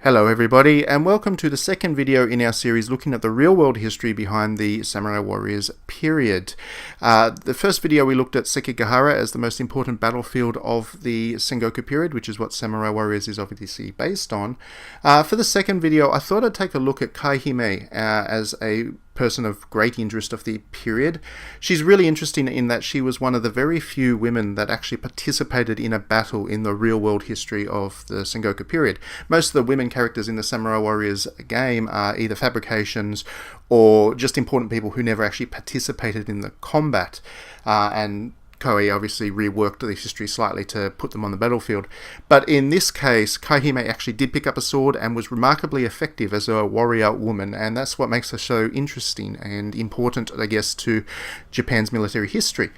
Hello everybody, and welcome to the second video in our series looking at the real-world history behind the Samurai Warriors period. The first video we looked at Sekigahara as the most important battlefield of the Sengoku period, which is what Samurai Warriors is obviously based on. For the second video, I thought I'd take a look at Kaihime as a person of great interest of the period. She's really interesting in that she was one of the very few women that actually participated in a battle in the real-world history of the Sengoku period. Most of the women characters in the Samurai Warriors game are either fabrications or just important people who never actually participated in the combat, and Koei obviously reworked the history slightly to put them on the battlefield. But in this case, Kaihime actually did pick up a sword and was remarkably effective as a warrior woman, and that's what makes her so interesting and important, I guess, to Japan's military history.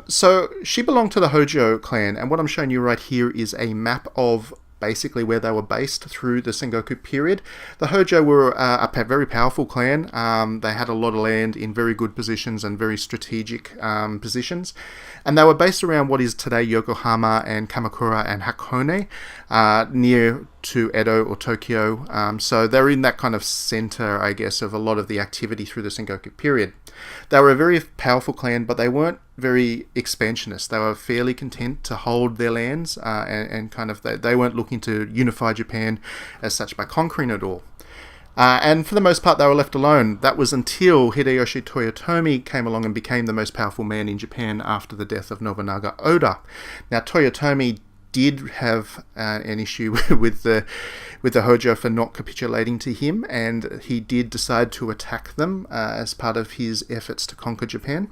So she belonged to the Hōjō clan, and what I'm showing you right here is a map of basically where they were based through the Sengoku period. The Hōjō were a very powerful clan. They had a lot of land in very good positions and very strategic positions. And they were based around what is today Yokohama and Kamakura and Hakone, near to Edo or Tokyo. So they're in that kind of center, I guess, of a lot of the activity through the Sengoku period. They were a very powerful clan, but they weren't very expansionist. They were fairly content to hold their lands, and kind of they weren't looking to unify Japan as such by conquering it all. And for the most part, they were left alone. That was until Hideyoshi Toyotomi came along and became the most powerful man in Japan after the death of Nobunaga Oda. Now, Toyotomi did have an issue with the Hōjō for not capitulating to him, and he did decide to attack them as part of his efforts to conquer Japan.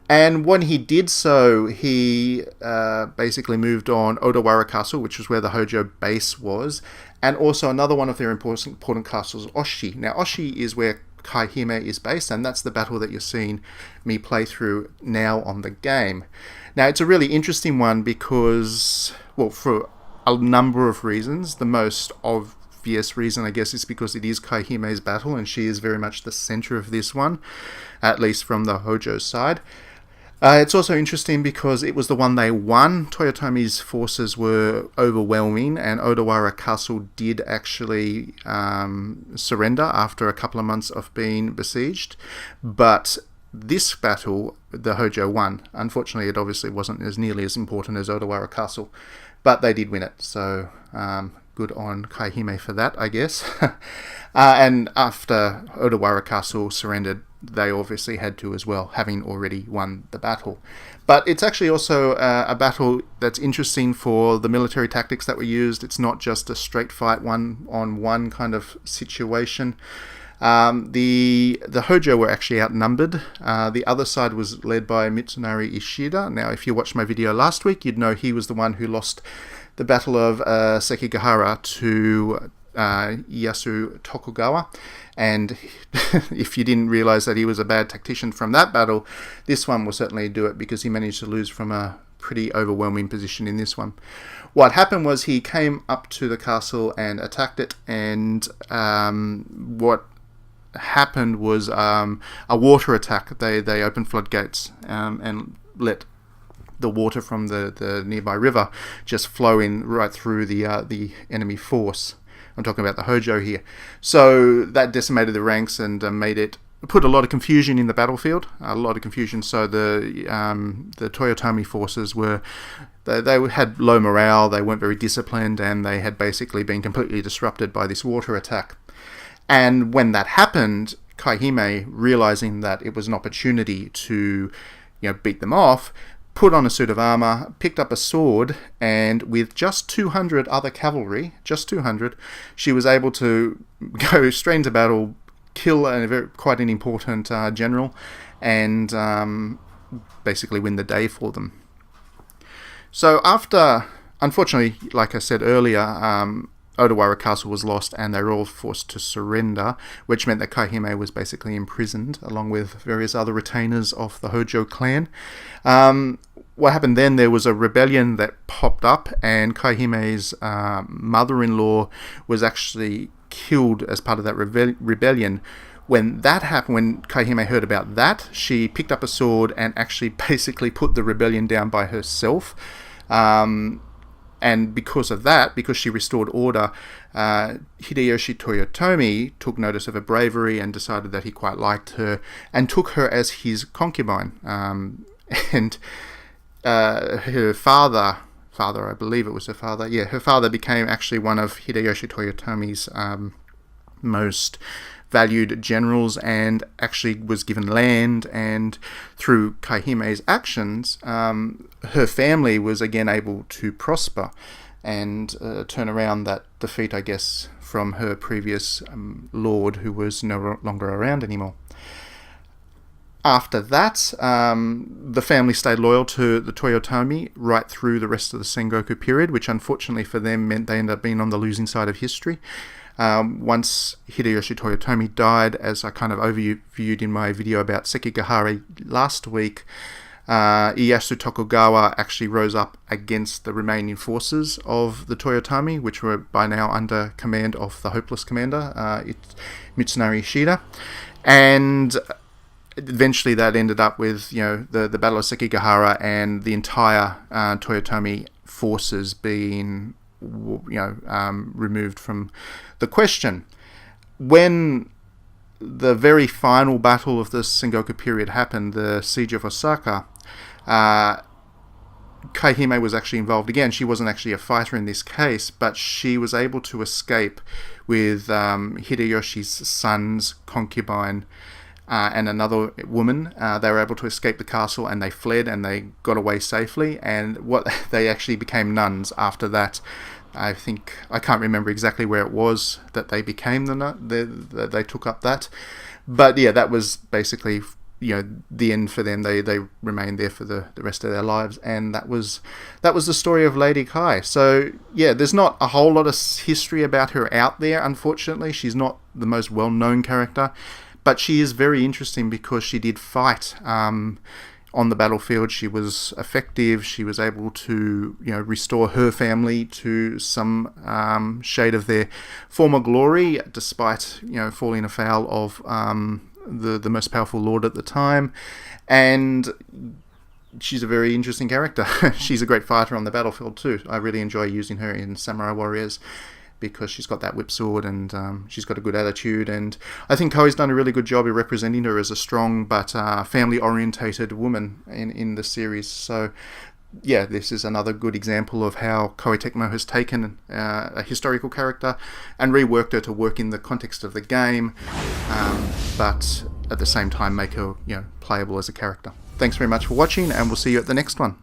And when he did so, he basically moved on Odawara Castle, which was where the Hōjō base was, and also another one of their important castles, Oshi. Now, Oshi is where Kaihime is based, and that's the battle that you're seeing me play through now on the game. Now, it's a really interesting one because, well, for a number of reasons. The most obvious reason, I guess, is because it is Kaihime's battle, and she is very much the center of this one, at least from the Hōjō side. It's also interesting because it was the one they won. Toyotomi's forces were overwhelming, and Odawara Castle did actually surrender after a couple of months of being besieged. But this battle, the Hōjō won. Unfortunately, it obviously wasn't as nearly as important as Odawara Castle, but they did win it. So good on Kaihime for that, I guess. And after Odawara Castle surrendered, they obviously had to as well, having already won the battle. But it's actually also a battle that's interesting for the military tactics that were used. It's not just a straight fight one-on-one kind of situation. The Hōjō were actually outnumbered. The other side was led by Mitsunari Ishida. Now, if you watched my video last week, you'd know he was the one who lost the Battle of Sekigahara to Ieyasu Tokugawa. And if you didn't realize that he was a bad tactician from that battle, this one will certainly do it, because he managed to lose from a pretty overwhelming position in this one. What happened was he came up to the castle and attacked it, and what happened was a water attack. They opened floodgates and let the water from the nearby river just flow in right through the enemy force. I'm talking about the Hōjō here. So that decimated the ranks and put a lot of confusion in the battlefield. A lot of confusion. So the Toyotomi forces they had low morale. They weren't very disciplined, and they had basically been completely disrupted by this water attack. And when that happened, Kaihime, realizing that it was an opportunity to, beat them off, put on a suit of armor, picked up a sword, and with just 200 other cavalry, just 200, she was able to go straight into battle, kill quite an important general, and basically win the day for them. So after, unfortunately, like I said earlier, Odawara Castle was lost, and they were all forced to surrender, which meant that Kaihime was basically imprisoned, along with various other retainers of the Hōjō clan. What happened then, there was a rebellion that popped up, and Kaihime's mother-in-law was actually killed as part of that rebellion. When that happened, when Kaihime heard about that, she picked up a sword and actually basically put the rebellion down by herself. and because of that, because she restored order, Hideyoshi Toyotomi took notice of her bravery and decided that he quite liked her and took her as his concubine. And her father, I believe it was her father, yeah, her father became actually one of Hideyoshi Toyotomi's most valued generals, and actually was given land, and through Kaihime's actions, her family was again able to prosper and turn around that defeat, I guess, from her previous lord, who was no longer around anymore. After that, the family stayed loyal to the Toyotomi right through the rest of the Sengoku period, which unfortunately for them meant they ended up being on the losing side of history. Once Hideyoshi Toyotomi died, as I kind of overviewed in my video about Sekigahara last week, Ieyasu Tokugawa actually rose up against the remaining forces of the Toyotomi, which were by now under command of the hopeless commander, Mitsunari Ishida, and eventually that ended up with the Battle of Sekigahara and the entire Toyotomi forces being removed from the question. When the very final battle of the Sengoku period happened, the siege of Osaka, Kaihime was actually involved again. She wasn't actually a fighter in this case, but she was able to escape with Hideyoshi's son's concubine and another woman. They were able to escape the castle, and they fled, and they got away safely, and they actually became nuns after that. I can't remember exactly where it was that they became they took up that, but yeah, that was basically the end for them. They remained there for the rest of their lives, and that was the story of Lady Kai. So yeah, there's not a whole lot of history about her out there, unfortunately. She's not the most well-known character, but she is very interesting because she did fight on the battlefield. She was effective. She was able to restore her family to some shade of their former glory, despite falling afoul of the most powerful lord at the time. And she's a very interesting character. She's a great fighter on the battlefield too. I really enjoy using her in Samurai Warriors, because she's got that whip sword, and she's got a good attitude, and I think Koei's done a really good job of representing her as a strong but family-orientated woman in the series. So yeah, this is another good example of how Koei Tecmo has taken a historical character and reworked her to work in the context of the game, but at the same time make her playable as a character. Thanks very much for watching, and we'll see you at the next one.